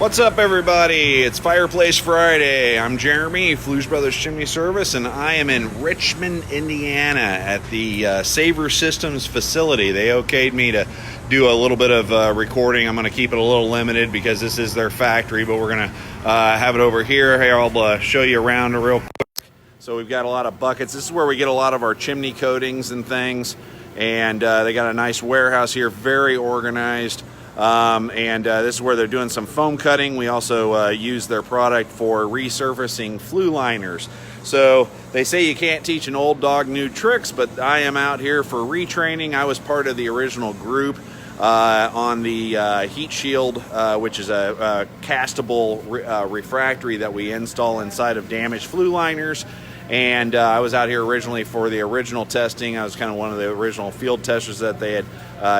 What's up, everybody? It's Fireplace Friday. I'm Jeremy, Fluesbrothers Chimney Service, and I am in Richmond, Indiana at the Saver Systems facility. They okayed me to do a little bit of recording. I'm going to keep it a little limited because this is their factory, but we're going to have it over here. Here, I'll show you around real quick. So we've got a lot of buckets. This is where we get a lot of our chimney coatings and things, and they got a nice warehouse here, very organized. This is where they're doing some foam cutting. We also use their product for resurfacing flue liners. So they say you can't teach an old dog new tricks, but I am out here for retraining. I was part of the original group on the heat shield, which is a castable refractory that we install inside of damaged flue liners. And I was out here originally for the original testing. I was kind of one of the original field testers that they had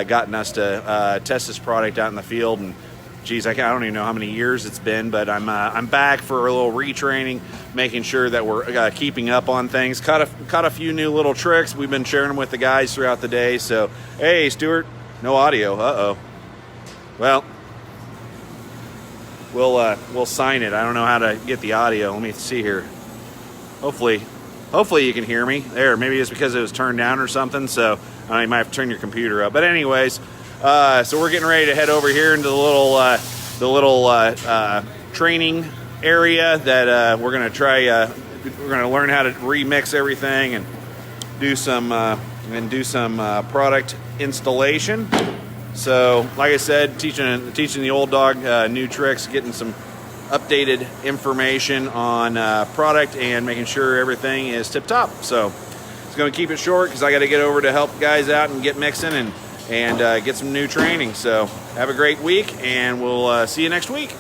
gotten us to test this product out in the field. And geez, I don't even know how many years it's been, but I'm back for a little retraining, making sure that we're keeping up on things. Caught a few new little tricks. We've been sharing them with the guys throughout the day. So hey, Stuart, no audio. Uh-oh. Well, we'll sign it. I don't know how to get the audio. Let me see here. Hopefully you can hear me. There, maybe it's because it was turned down or something, so you might have to turn your computer up. But anyways, so we're getting ready to head over here into the little training area that we're gonna try. We're gonna learn how to remix everything and do some product installation. So, like I said, teaching the old dog new tricks, getting some updated information on product and making sure everything is tip top. So it's going to keep it short because I got to get over to help guys out and get mixing and get some new training. So have a great week, and we'll see you next week.